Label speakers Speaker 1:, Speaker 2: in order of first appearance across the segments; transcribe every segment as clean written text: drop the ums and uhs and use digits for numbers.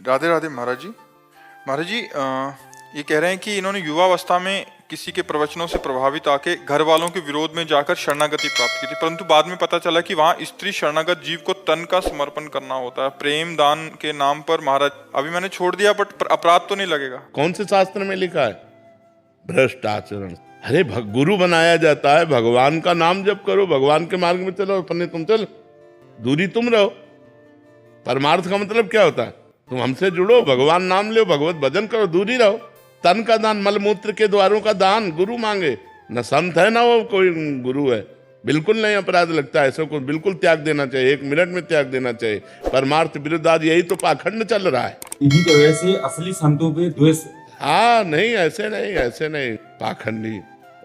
Speaker 1: राधे राधे महाराज जी। महाराज जी ये कह रहे हैं कि इन्होंने युवावस्था में किसी के प्रवचनों से प्रभावित आके घर वालों के विरोध में जाकर शरणागति प्राप्त की थी, परंतु बाद में पता चला कि वहाँ स्त्री शरणागत जीव को तन का समर्पण करना होता है प्रेम दान के नाम पर। महाराज अभी मैंने छोड़ दिया, बट अपराध तो नहीं लगेगा?
Speaker 2: कौन से शास्त्र में लिखा है भ्रष्ट आचरण? अरे गुरु बनाया जाता है, भगवान का नाम जप करो, भगवान के मार्ग में चलो, अपने तुम चलो, दूरी तुम रहो। परमार्थ का मतलब क्या होता है? तुम हमसे जुड़ो, भगवान नाम लो, भगवत भजन करो, दूरी रहो। तन का दान, मलमूत्र के द्वारों का दान गुरु मांगे। न संत है ना वो कोई गुरु है, बिल्कुल नहीं अपराध लगता है। ऐसे को बिल्कुल त्याग देना चाहिए, 1 मिनट में त्याग देना चाहिए। परमार्थ विरुद्ध आज यही तो पाखंड चल रहा है।
Speaker 3: इन्हीं की वजह से असली संतों पे द्वेष।
Speaker 2: हाँ नहीं, ऐसे नहीं, ऐसे नहीं, पाखंडी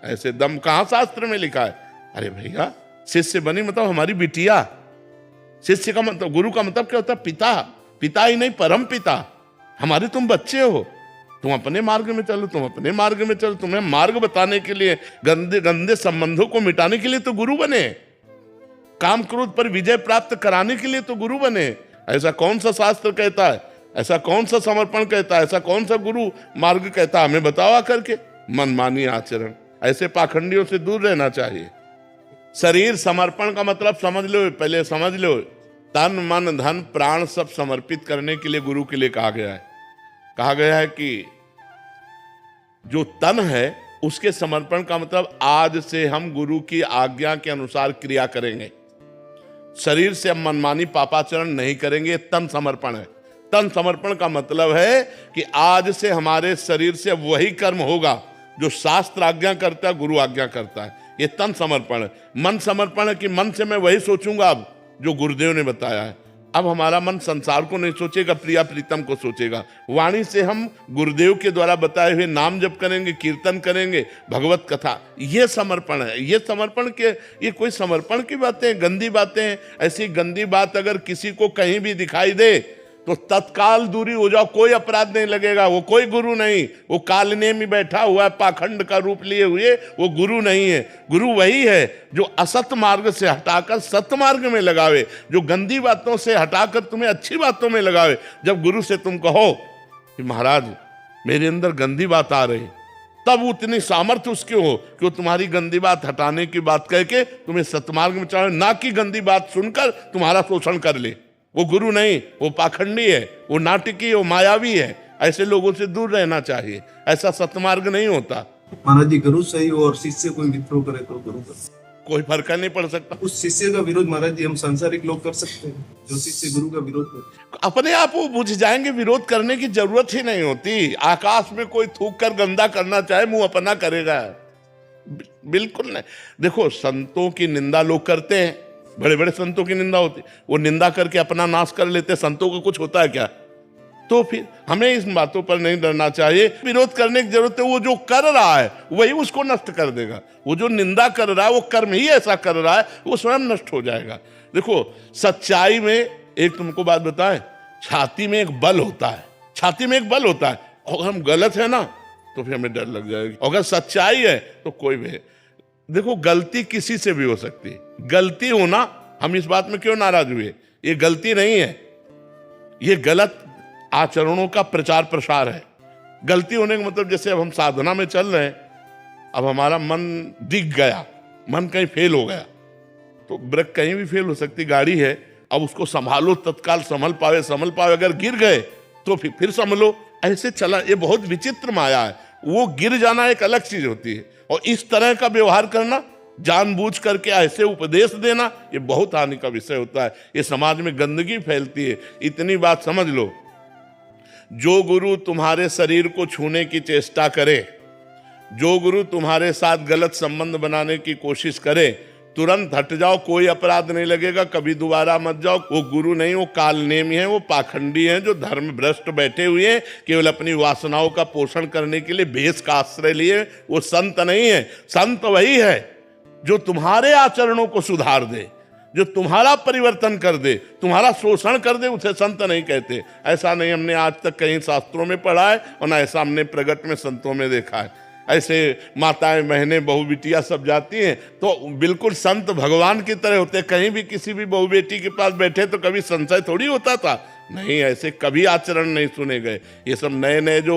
Speaker 2: ऐसे दम कहाँ शास्त्र में लिखा है? अरे भैया, शिष्य बनी मतलब हमारी बिटिया। शिष्य का मतलब, गुरु का मतलब क्या होता है? पिता। पिता ही नहीं, परम पिता। हमारे तुम बच्चे हो, तुम अपने मार्ग में चलो, तुम अपने मार्ग में चलो। तुम्हें मार्ग बताने के लिए, गंदे गंदे संबंधों को मिटाने के लिए तो गुरु बने, काम क्रोध पर विजय प्राप्त कराने के लिए तो गुरु बने। ऐसा कौन सा शास्त्र कहता है? ऐसा कौन सा समर्पण कहता है? ऐसा कौन सा गुरु मार्ग कहता है? हमें बतावा करके। मनमानी आचरण, ऐसे पाखंडियों से दूर रहना चाहिए। शरीर समर्पण का मतलब समझ लो, पहले समझ लो। तन मन धन प्राण सब समर्पित करने के लिए गुरु के लिए कहा गया है। कहा गया है कि जो तन है उसके समर्पण का मतलब आज से हम गुरु की आज्ञा के अनुसार क्रिया करेंगे। शरीर से हम मनमानी पापाचरण नहीं करेंगे, तन समर्पण है। तन समर्पण का मतलब है कि आज से हमारे शरीर से वही कर्म होगा जो शास्त्र आज्ञा करता है, गुरु आज्ञा करता है। ये तन समर्पण है। मन समर्पण है कि मन से मैं वही सोचूंगा अब जो गुरुदेव ने बताया है। अब हमारा मन संसार को नहीं सोचेगा, प्रिया प्रीतम को सोचेगा। वाणी से हम गुरुदेव के द्वारा बताए हुए नाम जप करेंगे, कीर्तन करेंगे, भगवत कथा। ये समर्पण है। ये समर्पण के, ये कोई समर्पण की बातें, गंदी बातें हैं। ऐसी गंदी बात अगर किसी को कहीं भी दिखाई दे तो तत्काल दूरी हो जाओ, कोई अपराध नहीं लगेगा। वो कोई गुरु नहीं, वो कालने में बैठा हुआ है पाखंड का रूप लिए हुए, वो गुरु नहीं है। गुरु वही है जो असत मार्ग से हटाकर सत मार्ग में लगावे, जो गंदी बातों से हटाकर तुम्हें अच्छी बातों में लगावे। जब गुरु से तुम कहो कि महाराज मेरे अंदर गंदी बात आ रही, तब उतनी सामर्थ्य उसकी हो कि वो तुम्हारी गंदी बात हटाने की बात कह के तुम्हें सतमार्ग में चढ़े, ना कि गंदी बात सुनकर तुम्हारा शोषण कर ले। वो गुरु नहीं, वो पाखंडी है, वो नाटकी, वो मायावी है। ऐसे लोगों से दूर रहना चाहिए। ऐसा सतमार्ग नहीं होता।
Speaker 4: महाराज जी, गुरु सही हो और शिष्य कोई विद्रोह करे तो गुरु कर,
Speaker 2: कोई फर्क नहीं पड़ सकता।
Speaker 4: उस शिष्य का विरोध महाराज जी हम सांसारिक लोग कर सकते हैं, जो शिष्य गुरु का विरोध करे।
Speaker 2: अपने आप वो बुझ जाएंगे, विरोध करने की जरूरत ही नहीं होती। आकाश में कोई थूक कर गंदा करना चाहे, मुंह अपना करेगा, बिल्कुल नहीं। देखो, संतों की निंदा लोग करते हैं, बड़े बड़े संतों की निंदा होती, वो निंदा करके अपना नाश कर लेते। संतों को कुछ होता है क्या? तो फिर हमें इस बातों पर नहीं डरना चाहिए। विरोध करने की जरूरत है। वो जो कर रहा है वही उसको नष्ट कर देगा। वो जो निंदा कर रहा है, वो कर्म ही ऐसा कर रहा है, वो स्वयं नष्ट हो जाएगा। देखो, सच्चाई में एक तुमको बात बताएं, छाती में एक बल होता है। छाती में एक बल होता है। अगर हम गलत है ना तो फिर हमें डर लग जाएगा। अगर सच्चाई है तो कोई भी। देखो, गलती किसी से भी हो सकती है। गलती होना, हम इस बात में क्यों नाराज हुए? ये गलती नहीं है, ये गलत आचरणों का प्रचार प्रसार है। गलती होने का मतलब, जैसे अब हम साधना में चल रहे हैं, अब हमारा मन दिख गया, मन कहीं फेल हो गया, तो ब्रेक कहीं भी फेल हो सकती। गाड़ी है, अब उसको संभालो, तत्काल संभल पावे। अगर गिर गए तो फिर संभलो। ऐसे चला, ये बहुत विचित्र माया है। वो गिर जाना एक अलग चीज होती है, और इस तरह का व्यवहार करना, जानबूझ करके ऐसे उपदेश देना, ये बहुत हानि का विषय होता है। ये समाज में गंदगी फैलती है। इतनी बात समझ लो, जो गुरु तुम्हारे शरीर को छूने की चेष्टा करे, जो गुरु तुम्हारे साथ गलत संबंध बनाने की कोशिश करे, तुरंत हट जाओ, कोई अपराध नहीं लगेगा, कभी दोबारा मत जाओ। वो गुरु नहीं, वो कालनेमी है, वो पाखंडी है, जो धर्म भ्रष्ट बैठे हुए हैं, केवल अपनी वासनाओं का पोषण करने के लिए भेष का आश्रय लिए। वो संत नहीं है। संत वही है जो तुम्हारे आचरणों को सुधार दे, जो तुम्हारा परिवर्तन कर दे, तुम्हारा शोषण कर दे, उसे संत नहीं कहते। ऐसा नहीं हमने आज तक कहीं शास्त्रों में पढ़ा है, और ना ऐसा हमने प्रगट में संतों में देखा है। ऐसे माताएं, बहनें, बहू बिटिया सब जाती हैं तो बिल्कुल संत भगवान की तरह होते। कहीं भी किसी भी बहू बेटी के पास बैठे तो कभी संशय थोड़ी होता था। नहीं, ऐसे कभी आचरण नहीं सुने गए। ये सब नए नए जो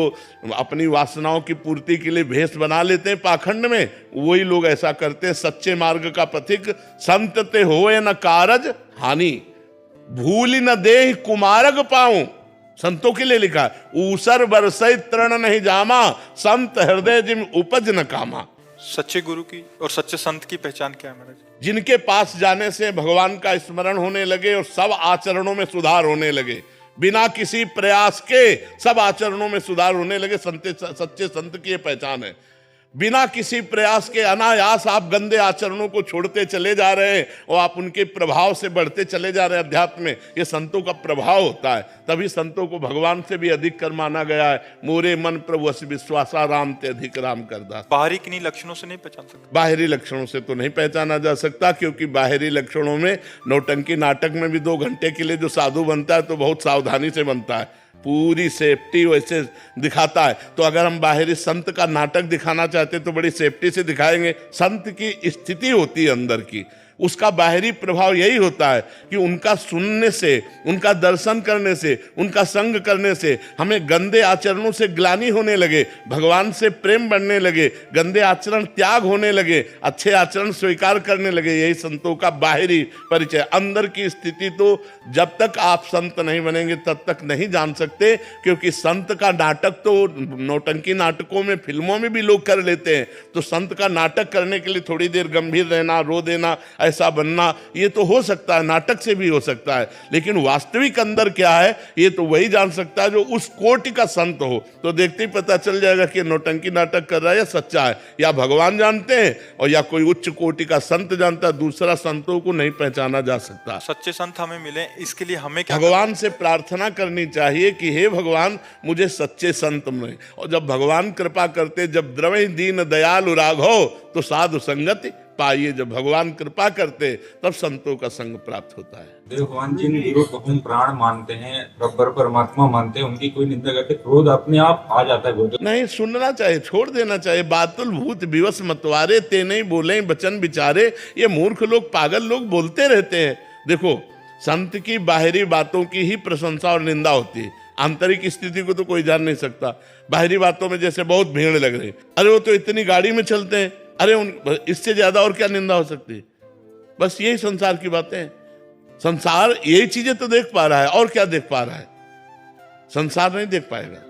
Speaker 2: अपनी वासनाओं की पूर्ति के लिए भेष बना लेते हैं पाखंड में, वही लोग ऐसा करते हैं। सच्चे मार्ग का पथिक संत ते होए न कारज हानि, भूल न देह कुमारग पाऊं। संतों के लिए लिखा है, ऊसर बरसई तृण नहीं जामा, संत हृदय जिम उपज न कामा।
Speaker 1: सच्चे गुरु की और सच्चे संत की पहचान क्या है महाराज?
Speaker 2: जिनके पास जाने से भगवान का स्मरण होने लगे और सब आचरणों में सुधार होने लगे, बिना किसी प्रयास के सब आचरणों में सुधार होने लगे, सच्चे संत की ये पहचान है। बिना किसी प्रयास के अनायास आप गंदे आचरणों को छोड़ते चले जा रहे हैं और आप उनके प्रभाव से बढ़ते चले जा रहे हैं अध्यात्म में। ये संतों का प्रभाव होता है, तभी संतों को भगवान से भी अधिक कर माना गया है। मोरे मन प्रभु अस विश्वासा, राम ते अधिक राम करदास।
Speaker 1: बाहरी किन्हीं लक्षणों से नहीं पहचान सकते?
Speaker 2: बाहरी लक्षणों से तो नहीं पहचाना जा सकता, क्योंकि बाहरी लक्षणों में नौटंकी नाटक में भी 2 घंटे के लिए जो साधु बनता है तो बहुत सावधानी से बनता है, पूरी सेफ्टी वैसे दिखाता है। तो अगर हम बाहरी संत का नाटक दिखाना चाहते तो बड़ी सेफ्टी से दिखाएंगे। संत की स्थिति होती है अंदर की, उसका बाहरी प्रभाव यही होता है कि उनका सुनने से, उनका दर्शन करने से, उनका संग करने से हमें गंदे आचरणों से ग्लानि होने लगे, भगवान से प्रेम बढ़ने लगे, गंदे आचरण त्याग होने लगे, अच्छे आचरण स्वीकार करने लगे। यही संतों का बाहरी परिचय। अंदर की स्थिति तो जब तक आप संत नहीं बनेंगे तब तक नहीं जान सकते, क्योंकि संत का नाटक तो नौटंकी नाटकों में, फिल्मों में भी लोग कर लेते हैं। तो संत का नाटक करने के लिए थोड़ी देर गंभीर रहना, रो देना, ऐसा बनना, ये तो हो सकता है, नाटक से भी हो सकता है। लेकिन वास्तविक अंदर क्या है ये तो वही जान सकता है जो उस कोटि का संत हो। तो देखते ही पता चल जाएगा कि नौटंकी नाटक कर रहा है या सच्चा है, या भगवान जानते हैं और या कोई उच्च कोटि का संत जानता है। दूसरा संतों को नहीं पहचाना जा सकता।
Speaker 1: सच्चे संत हमें मिले, इसके लिए हमें क्या
Speaker 2: भगवान से प्रार्थना करनी चाहिए कि हे भगवान मुझे सच्चे संत मिले। और जब भगवान कृपा करते, जब द्रवहि दीन दयालु राघव तो साधु संगति पाइए। जब भगवान कृपा करते तब संतों का संग प्राप्त होता है।
Speaker 3: भगवान जिन गुरु को हम प्राण मानते हैं, रब्बर परमात्मा मानते हैं, उनकी कोई निंदा करते क्रोध अपने आप आ जाता है। गुरु
Speaker 2: नहीं, सुनना चाहिए, छोड़ देना चाहिए। बातुल भूत विवश मतवारे, ते नहीं बोले वचन विचारे। ये मूर्ख लोग, पागल लोग बोलते रहते हैं। देखो, संत की बाहरी बातों की ही प्रशंसा और निंदा होती है, आंतरिक स्थिति को तो कोई जान नहीं सकता। बाहरी बातों में जैसे बहुत भीड़ लग रही, अरे वो तो इतनी गाड़ी में चलते हैं, अरे इससे ज्यादा और क्या निंदा हो सकती है। बस यही संसार की बातें हैं। संसार यही चीजें तो देख पा रहा है, और क्या देख पा रहा है? संसार नहीं देख पाएगा।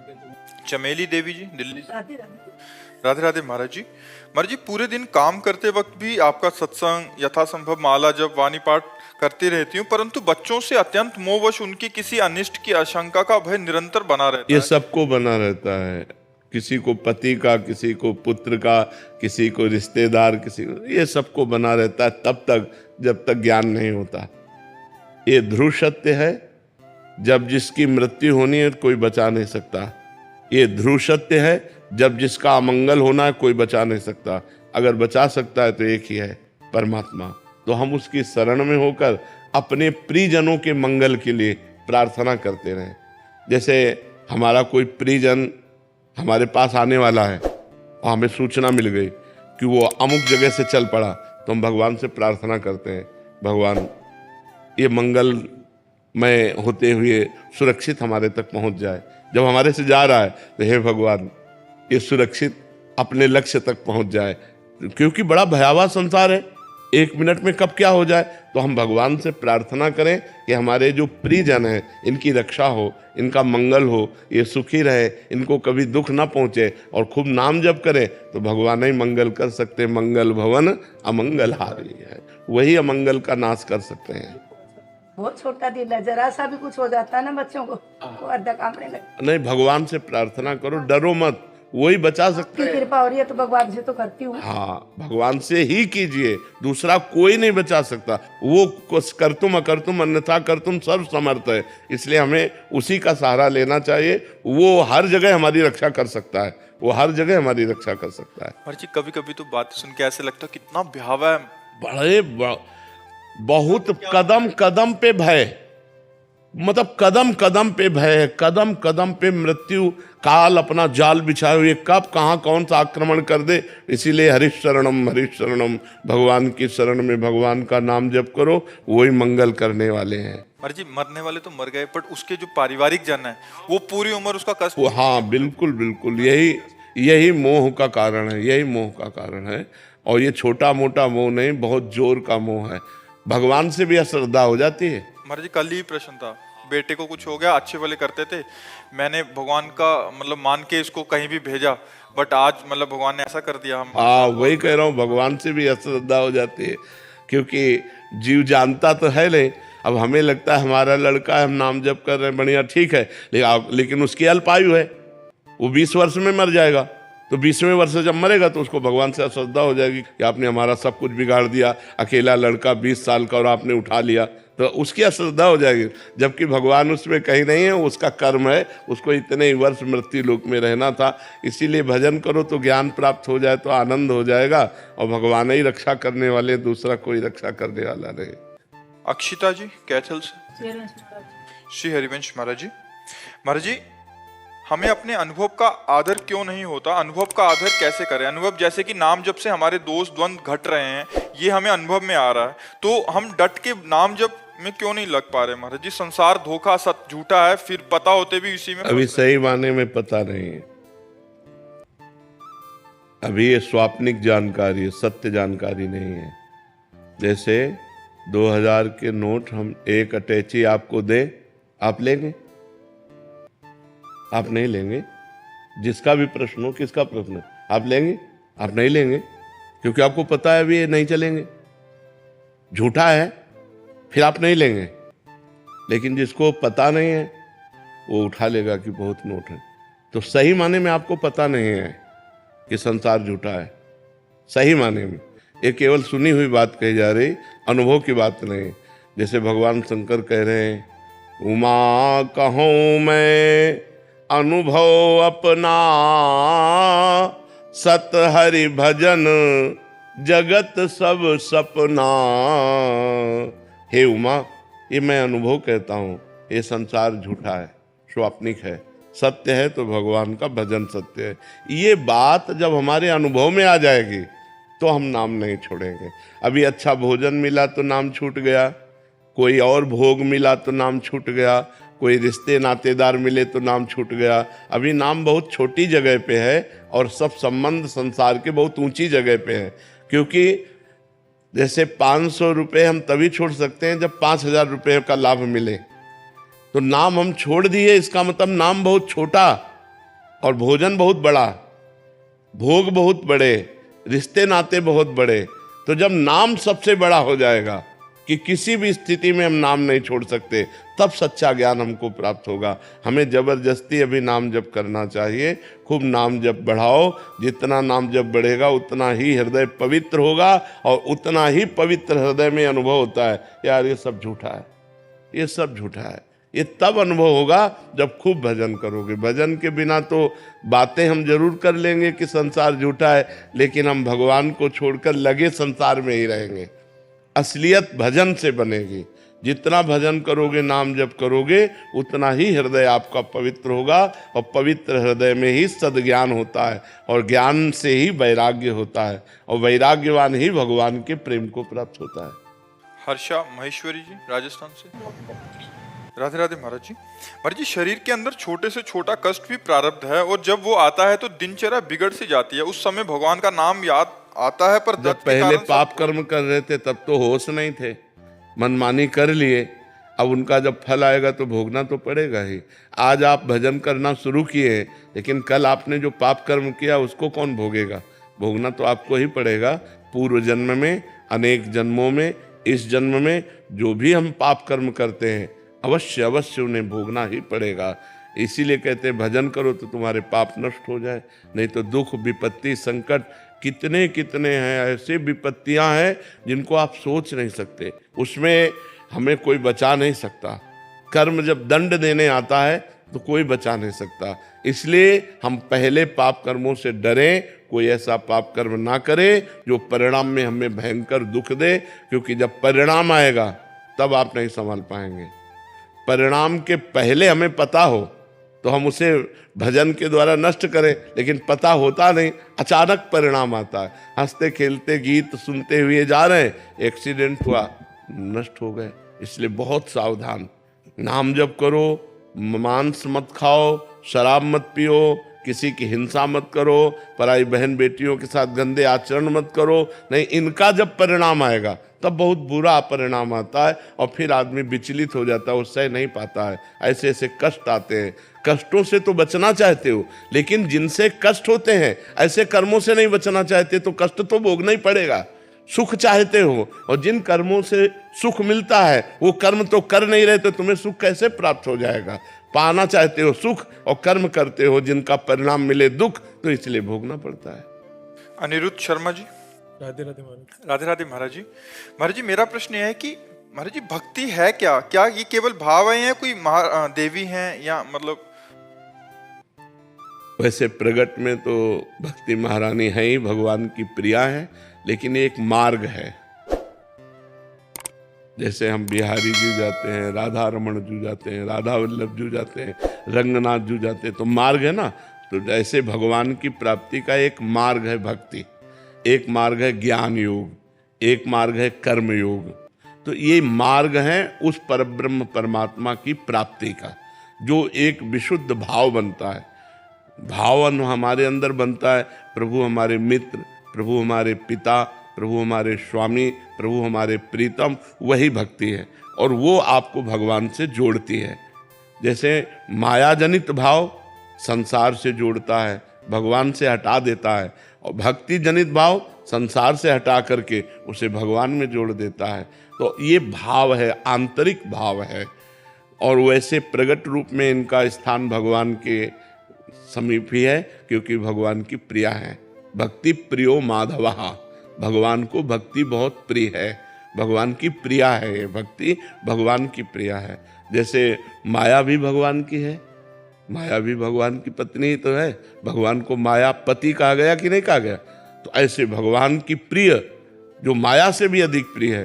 Speaker 1: चमेली देवी जी, दिल्ली से। राधे राधे महाराज जी। महाराज जी, पूरे दिन काम करते वक्त भी आपका सत्संग, यथासंभव माला जप, वाणी पाठ करती रहती हूँ, परंतु बच्चों से अत्यंत मोहवश उनकी किसी अनिष्ट की आशंका का भय निरंतर बना रहता है।
Speaker 2: ये सबको बना रहता है, किसी को पति का, किसी को पुत्र का, किसी को रिश्तेदार, किसी को, ये सबको बना रहता है तब तक जब तक ज्ञान नहीं होता। ये ध्रुव सत्य है, जब जिसकी मृत्यु होनी है कोई बचा नहीं सकता। ये ध्रुव सत्य है, जब जिसका अमंगल होना है कोई बचा नहीं सकता। अगर बचा सकता है तो एक ही है, परमात्मा। तो हम उसकी शरण में होकर अपने प्रियजनों के मंगल के लिए प्रार्थना करते रहें। जैसे हमारा कोई प्रियजन हमारे पास आने वाला है और हमें सूचना मिल गई कि वो अमुक जगह से चल पड़ा, तो हम भगवान से प्रार्थना करते हैं, भगवान ये मंगलमय होते हुए सुरक्षित हमारे तक पहुंच जाए। जब हमारे से जा रहा है तो हे भगवान ये सुरक्षित अपने लक्ष्य तक पहुंच जाए, क्योंकि बड़ा भयावह संसार है, 1 मिनट में कब क्या हो जाए। तो हम भगवान से प्रार्थना करें कि हमारे जो प्रियजन हैं इनकी रक्षा हो, इनका मंगल हो, ये सुखी रहे, इनको कभी दुख ना पहुंचे, और खूब नाम जप करें तो भगवान ही मंगल कर सकते। मंगल भवन अमंगल हारी है, वही अमंगल का नाश कर सकते हैं।
Speaker 5: बहुत छोटा दिल है, जरा सा भी कुछ हो जाता है ना बच्चों को वो अड्डा कांपने लगता।
Speaker 2: नहीं, भगवान से प्रार्थना करो, डरो मत, वही बचा सकते
Speaker 5: की
Speaker 2: हैं।
Speaker 5: कृपा हो रही है तो भगवान से तो करती हूँ।
Speaker 2: हाँ, भगवान से ही कीजिए, दूसरा कोई नहीं बचा सकता। वो करतुम अकर्तुम अन्यथा कर्तुम सर्व समर्थ है, इसलिए हमें उसी का सहारा लेना चाहिए। वो हर जगह हमारी रक्षा कर सकता है, वो हर जगह हमारी रक्षा कर सकता है।
Speaker 1: महाराज जी, कभी कभी तो बात सुन के ऐसे लगता है कितना भयावह है।
Speaker 2: बहुत कदम कदम पे भय, मतलब कदम कदम पे भय, कदम कदम पे मृत्यु काल अपना जाल बिछाए हुए, कब कहाँ कौन सा आक्रमण कर दे। इसीलिए हरिशरणम हरिशरणम, भगवान की शरण में भगवान का नाम जप करो, वही मंगल करने वाले हैं।
Speaker 1: महाराज जी मरने वाले तो मर गए, बट उसके जो पारिवारिक जन है वो पूरी उम्र उसका कष्ट।
Speaker 2: वो हाँ, बिल्कुल बिल्कुल, यही मोह का कारण है, यही मोह का कारण है। और ये छोटा मोटा मोह नहीं, बहुत जोर का मोह है। भगवान से भी अश्रद्धा हो जाती है।
Speaker 1: महाराज जी कल ही प्रश्न था, बेटे को कुछ हो गया, अच्छे वाले करते थे, मैंने भगवान का मतलब मान के इसको कहीं भी भेजा, बट आज मतलब भगवान ने ऐसा कर दिया। हम
Speaker 2: हाँ, वही कह रहा हूँ, भगवान से भी अश्रद्धा हो जाती है, क्योंकि जीव जानता तो है नहीं। अब हमें लगता है हमारा लड़का है, हम नाम जप कर रहे हैं, बढ़िया ठीक है, लेकिन उसकी अल्पायु है, वो 20 वर्ष में मर जाएगा। तो 20वें वर्ष जब मरेगा तो उसको भगवान से अश्रद्धा हो जाएगी कि आपने हमारा सब कुछ बिगाड़ दिया, अकेला लड़का 20 साल का और आपने उठा लिया, तो उसकी अश्रद्धा हो जाएगी। जबकि भगवान उसमें कहीं नहीं है, उसका कर्म है, उसको इतने ही वर्ष मृत्यु लोक में रहना था। इसीलिए भजन करो तो ज्ञान प्राप्त हो जाए तो आनंद हो जाएगा, और भगवान ही रक्षा करने वाले, दूसरा कोई रक्षा करने वाला नहीं।
Speaker 1: अक्षिता जी कैथल से। श्री हरिवंश महाराज जी, महाराज जी हमें अपने अनुभव का आदर क्यों नहीं होता, अनुभव का आदर कैसे करें? अनुभव जैसे कि नाम जप से हमारे दोष द्वंद घट रहे हैं, ये हमें अनुभव में आ रहा है, तो हम डट के नाम जप में क्यों नहीं लग पा रहे? महाराज जी संसार धोखा, सत झूठा है, फिर पता होते भी इसी में
Speaker 2: अभी सही माने में पता नहीं है, अभी ये स्वाप्निक जानकारी है, सत्य जानकारी नहीं है। जैसे 2000 के नोट हम एक अटैची आपको दें, आप लेंगे? आप नहीं लेंगे। जिसका भी प्रश्न हो, किसका प्रश्न है, आप लेंगे? आप नहीं लेंगे, क्योंकि आपको पता है अभी ये नहीं चलेंगे, झूठा है, फिर आप नहीं लेंगे। लेकिन जिसको पता नहीं है वो उठा लेगा कि बहुत नोट है। तो सही माने में आपको पता नहीं है कि संसार झूठा है, सही माने में। ये केवल सुनी हुई बात कही जा रही, अनुभव की बात नहीं। जैसे भगवान शंकर कह रहे हैं, उमा कहूँ मैं अनुभव अपना, सत हरि भजन जगत सब सपना। हे उमा, ये मैं अनुभव कहता हूँ, ये संसार झूठा है, स्वाप्निक है, सत्य है तो भगवान का भजन सत्य है। ये बात जब हमारे अनुभव में आ जाएगी तो हम नाम नहीं छोड़ेंगे। अभी अच्छा भोजन मिला तो नाम छूट गया, कोई और भोग मिला तो नाम छूट गया, कोई रिश्ते नातेदार मिले तो नाम छूट गया। अभी नाम बहुत छोटी जगह पे है और सब संबंध संसार के बहुत ऊंची जगह पे है। क्योंकि जैसे 500 रुपये हम तभी छोड़ सकते हैं जब 5000 रुपये का लाभ मिले। तो नाम हम छोड़ दिए, इसका मतलब नाम बहुत छोटा और भोजन बहुत बड़ा, भोग बहुत बड़े, रिश्ते नाते बहुत बड़े। तो जब नाम सबसे बड़ा हो जाएगा कि किसी भी स्थिति में हम नाम नहीं छोड़ सकते, तब सच्चा ज्ञान हमको प्राप्त होगा। हमें जबरदस्ती अभी नाम जप करना चाहिए, खूब नाम जप बढ़ाओ। जितना नाम जप बढ़ेगा उतना ही हृदय पवित्र होगा और उतना ही पवित्र हृदय में अनुभव होता है, यार ये सब झूठा है, ये सब झूठा है। ये तब अनुभव होगा जब खूब भजन करोगे। भजन के बिना तो बातें हम जरूर कर लेंगे कि संसार झूठा है, लेकिन हम भगवान को छोड़कर लगे संसार में ही रहेंगे। असलियत भजन से बनेगी। जितना भजन करोगे, नाम जप करोगे, उतना ही हृदय आपका पवित्र होगा और पवित्र हृदय में ही सद्ज्ञान होता है और ज्ञान से ही वैराग्य होता है और वैराग्यवान ही भगवान के प्रेम को प्राप्त होता है।
Speaker 1: हर्षा महेश्वरी जी राजस्थान से। राधे राधे महाराज जी। महाराज जी शरीर के अंदर छोटे से छोटा कष्ट भी प्रारब्ध है और जब वो आता है तो दिनचर्या बिगड़ सी जाती है। उस समय भगवान का नाम याद आता है, पर
Speaker 2: जब पहले पाप कर्म कर रहे थे तब तो होश नहीं थे, मनमानी कर लिए। अब उनका जब फल आएगा तो भोगना तो पड़ेगा ही। आज आप भजन करना शुरू किए, लेकिन कल आपने जो पाप कर्म किया उसको कौन भोगेगा? भोगना तो आपको ही पड़ेगा। पूर्व जन्म में, अनेक जन्मों में, इस जन्म में जो भी हम पाप कर्म करते हैं अवश्य अवश्य उन्हें भोगना ही पड़ेगा। इसीलिए कहते हैं भजन करो तो तुम्हारे पाप नष्ट हो जाए, नहीं तो दुख विपत्ति संकट कितने कितने हैं। ऐसे विपत्तियां हैं जिनको आप सोच नहीं सकते, उसमें हमें कोई बचा नहीं सकता। कर्म जब दंड देने आता है तो कोई बचा नहीं सकता। इसलिए हम पहले पाप कर्मों से डरें, कोई ऐसा पाप कर्म ना करे जो परिणाम में हमें भयंकर दुख दे, क्योंकि जब परिणाम आएगा तब आप नहीं संभाल पाएंगे। परिणाम के पहले हमें पता हो तो हम उसे भजन के द्वारा नष्ट करें, लेकिन पता होता नहीं, अचानक परिणाम आता है। हंसते खेलते गीत सुनते हुए जा रहे हैं, एक्सीडेंट हुआ, नष्ट हो गए। इसलिए बहुत सावधान। नाम जप करो, मांस मत खाओ, शराब मत पियो, किसी की हिंसा मत करो, पराई बहन बेटियों के साथ गंदे आचरण मत करो। नहीं, इनका जब परिणाम आएगा तब बहुत बुरा परिणाम आता है और फिर आदमी विचलित हो जाता है, वो सह नहीं पाता है। ऐसे ऐसे कष्ट आते हैं। कष्टों से तो बचना चाहते हो, लेकिन जिनसे कष्ट होते हैं ऐसे कर्मों से नहीं बचना चाहते, तो कष्ट तो भोगना ही पड़ेगा। सुख चाहते हो और जिन कर्मों से सुख मिलता है वो कर्म तो कर नहीं रहे, तो तुम्हें सुख कैसे प्राप्त हो जाएगा। पाना चाहते हो सुख और कर्म करते हो जिनका परिणाम मिले दुख, तो इसलिए भोगना पड़ता है।
Speaker 1: अनिरुद्ध शर्मा जी।
Speaker 6: राधे राधे महाराज।
Speaker 1: राधे राधे महाराज जी। महाराज जी, मेरा प्रश्न यह है कि महाराज जी, भक्ति है क्या? क्या ये केवल भाव है या कोई देवी हैं, या मतलब?
Speaker 2: वैसे प्रगट में तो भक्ति महारानी है ही, भगवान की प्रिया है, लेकिन एक मार्ग है। जैसे हम बिहारी जू जाते हैं, राधा रमण जू जाते हैं, राधा वल्लभ जू जाते हैं, रंगनाथ जू जाते हैं, तो मार्ग है ना। तो जैसे भगवान की प्राप्ति का एक मार्ग है भक्ति, एक मार्ग है ज्ञान योग, एक मार्ग है कर्म योग। तो ये मार्ग है उस परब्रह्म परमात्मा की प्राप्ति का, जो एक विशुद्ध भाव बनता है। भावन हमारे अंदर बनता है, प्रभु हमारे मित्र, प्रभु हमारे पिता, प्रभु हमारे स्वामी, प्रभु हमारे प्रीतम, वही भक्ति है। और वो आपको भगवान से जोड़ती है। जैसे माया जनित भाव संसार से जोड़ता है, भगवान से हटा देता है, और भक्ति जनित भाव संसार से हटा करके उसे भगवान में जोड़ देता है। तो ये भाव है, आंतरिक भाव है। और वैसे प्रगट रूप में इनका स्थान भगवान के समीप ही है, क्योंकि भगवान की प्रिया है। भक्ति प्रियो माधवः, भगवान को भक्ति बहुत प्रिय है, भगवान की प्रिया है। ये भक्ति भगवान की प्रिया है। जैसे माया भी भगवान की है, माया भी भगवान की पत्नी ही तो है। भगवान को माया पति कहा गया कि नहीं कहा गया? तो ऐसे भगवान की प्रिय, जो माया से भी अधिक प्रिय है,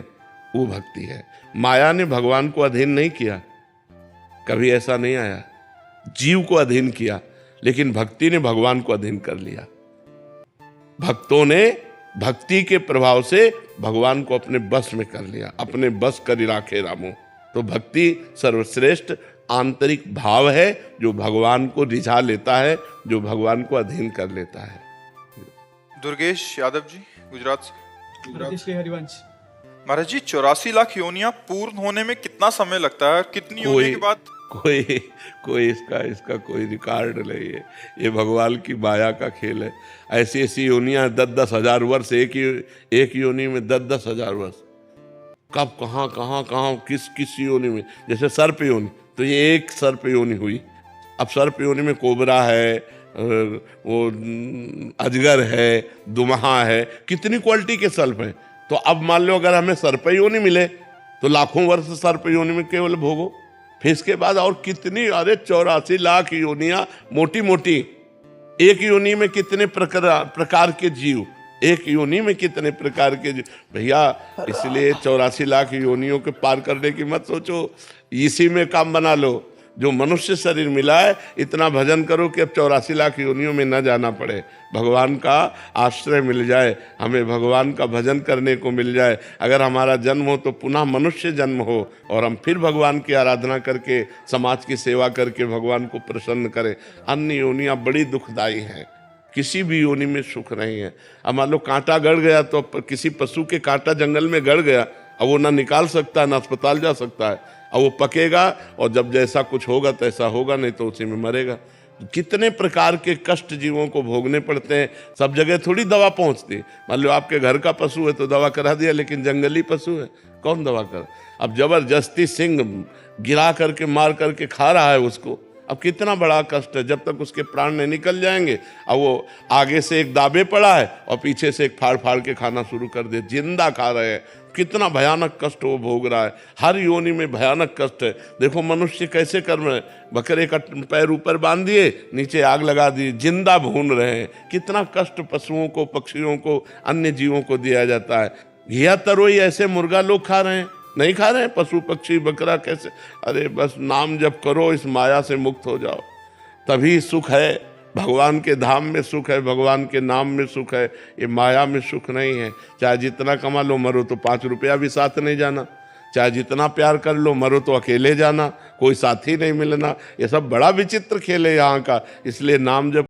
Speaker 2: वो भक्ति है। माया ने भगवान को अधीन नहीं किया, कभी ऐसा नहीं आया। जीव को अधीन किया, लेकिन भक्ति ने भगवान को अधीन कर लिया। भक्तों ने भक्ति के प्रभाव से भगवान को अपने बस में कर लिया, अपने बस करी राखे रामो। तो भक्ति सर्वश्रेष्ठ आंतरिक भाव है, जो भगवान को रिझा लेता है, जो भगवान को अधीन कर लेता है।
Speaker 1: दुर्गेश यादव जी, गुजरात से।
Speaker 6: श्री हरिवंश।
Speaker 1: महाराज जी, 84 लाख योनियां पूर्ण होने में कितना समय लगता है, और कितनी होने के बाद?
Speaker 2: कोई इसका कोई रिकॉर्ड नहीं है। ये भगवान की माया का खेल है। ऐसी ऐसी योनियां 10-10 हजार वर्ष, एक योनि में 10-10 हजार वर्ष। कब कहाँ किस योनि में। जैसे सर्प योनि, तो ये एक सर्प योनि हुई। अब सर्प योनि में कोबरा है, वो अजगर है, दुमहा है, कितनी क्वालिटी के सर्प हैं। तो अब मान लो अगर हमें सर्प योनि मिले तो लाखों वर्ष सर्प योनि में केवल भोगो। फिर इसके बाद और कितनी, अरे 84 लाख योनियां मोटी मोटी। एक योनि में कितने प्रकार के जीव, एक योनि में कितने प्रकार के जीव भैया। इसलिए 84 लाख योनियों के पार करने की मत सोचो, इसी में काम बना लो। जो मनुष्य शरीर मिला है, इतना भजन करो कि अब 84 लाख योनियों में न जाना पड़े, भगवान का आश्रय मिल जाए, हमें भगवान का भजन करने को मिल जाए। अगर हमारा जन्म हो तो पुनः मनुष्य जन्म हो, और हम फिर भगवान की आराधना करके, समाज की सेवा करके भगवान को प्रसन्न करें। अन्य योनियाँ बड़ी दुखदायी हैं, किसी भी योनि में सुख नहीं है। अब मान लो कांटा गड़ गया, तो किसी पशु के कांटा जंगल में गड़ गया, अब वो ना निकाल सकता है, ना अस्पताल जा सकता है। अब वो पकेगा, और जब जैसा कुछ होगा तैसा होगा, नहीं तो उसी में मरेगा। कितने प्रकार के कष्ट जीवों को भोगने पड़ते हैं। सब जगह थोड़ी दवा पहुंचती। मान लो आपके घर का पशु है तो दवा करा दिया, लेकिन जंगली पशु है, कौन दवा कर। अब जबरदस्ती सिंह गिरा करके मार करके खा रहा है उसको, अब कितना बड़ा कष्ट है। जब तक उसके प्राण नहीं निकल जाएंगे, अब वो आगे से एक दाबे पड़ा है और पीछे से एक फाड़ फाड़ के खाना शुरू कर दे, जिंदा खा रहे हैं। कितना भयानक कष्ट वो भोग रहा है। हर योनि में भयानक कष्ट है। देखो मनुष्य कैसे कर रहे हैं, बकरे का पैर ऊपर बांध दिए, नीचे आग लगा दी, जिंदा भून रहे हैं। कितना कष्ट पशुओं को, पक्षियों को, अन्य जीवों को दिया जाता है। घिया तरोई ऐसे मुर्गा लोग खा रहे हैं, नहीं खा रहे हैं पशु पक्षी बकरा कैसे। अरे बस नाम जप करो, इस माया से मुक्त हो जाओ, तभी सुख है। भगवान के धाम में सुख है, भगवान के नाम में सुख है। ये माया में सुख नहीं है। चाहे जितना कमा लो, मरो तो 5 रुपया भी साथ नहीं जाना। चाहे जितना प्यार कर लो, मरो तो अकेले जाना, कोई साथी नहीं मिलना। ये सब बड़ा विचित्र खेल है यहाँ का। इसलिए नाम जब